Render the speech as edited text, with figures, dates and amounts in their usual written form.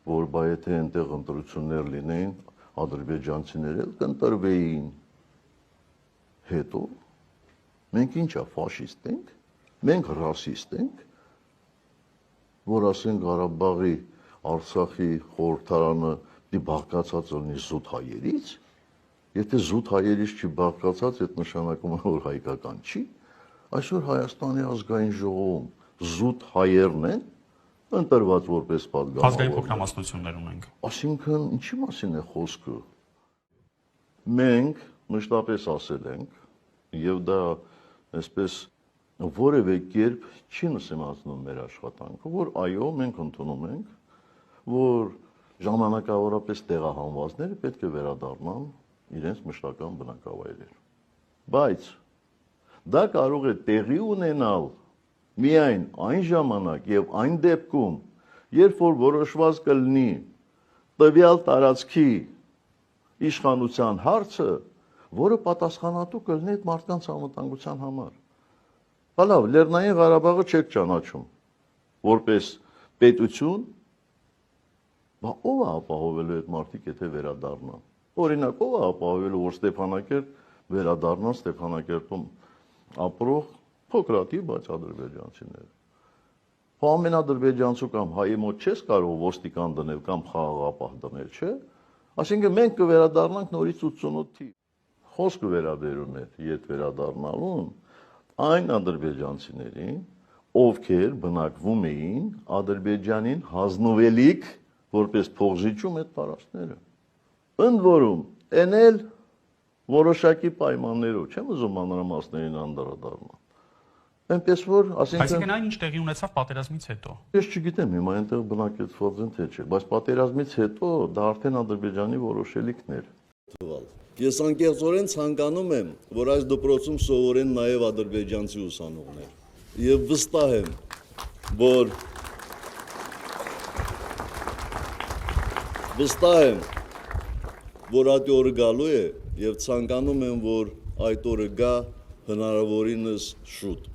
որ բայ եթե այնտեղ ընտրություններ լինեին, ադրբեջանցիները կընտրվեին։ Հետո մենք ինչա ֆաշիստ ենք, մենք ռասիստ ենք, որ ասեն Ղարաբաղի, Արցախի խորհրդարանը դի բաղկացած լինի զուտ հայերից, եթե զուտ հայերից չի բաղկացած, այդ նշանակում է, որ հայկական չի, այսօր Հայաստանի ազգային ժողովում զուտ հայերն են, ընտրված որպես պատգամավոր։ Ազգային փոքրամասնություններ ունենք։ Այսինքն, ինչի մասին է խոսքը։ Մենք մշտապես ասել ենք, եւ դա այսպես որևէ կերպ չի նշանակում մեր աշխատանքը, որ այո, մենք ընդունում ենք, որ ժամանակավորապես տեղահանվածները պետք է վերադառնան իրենց մշտական բնակավայրեր։ Բայց դա կարող է տեղի ունենալ միայն այն ժամանակ եւ այն դեպքում, երբ որ որոշված կլինի տվյալ տարածքի իշխանության հարցը, որը պատասխանատու կլինի այդ մարդկանց անվտանգության համար։ Լավ, Լեռնային Ղարաբաղը չեք ճանաչում որպես պետություն, բա ով է ապահովելու այդ մարդիկ, եթե վերադառնան։ Օրինակ, ով է ապահովելու, որ Ստեփանակերտ վերադառնան Ստեփանակերտում ապրող փոքրաթիվ, բայց ադրբեջանցիները։ Հո ամեն ադրբեջանցու կամ հայի մոտ չես կարող ոստիկան դնել կամ խաղաղապահ դնել, չէ՞։ Այսինքն մենք կվերադառնանք նորից 88-ի։ Խոսքը վերաբերում է իդ վերադառնալուն այն ադրբեջանցիներին, ովքեր բնակվում էին Ադրբեջանին հանձնվելիք որպես փողզիջում այդ տարածքները։ Ընդ որում, այն էլ որոշակի պայմաններով, չեմ ուզում մանրամասներին անդրադառնալ։ Այնպես որ, այսինքն այն ինչ տեղի ունեցավ պատերազմից հետո։ Ես չգիտեմ, հիմա այնտեղ բնակեցված են թե չէ, բայց պատերազմից հետո դա արդեն Ադրբեջանի որոշելիքն էր։ Ես անկեղծորեն ցանկանում եմ, որ այս դպրոցում սովորեն նաև ադրբեջանցի ուսանողներ։ Եվ վստահ եմ, որ այդ օրը գալու է եւ ցանկանում եմ, որ այդ օրը գա հնարավորինս շուտ։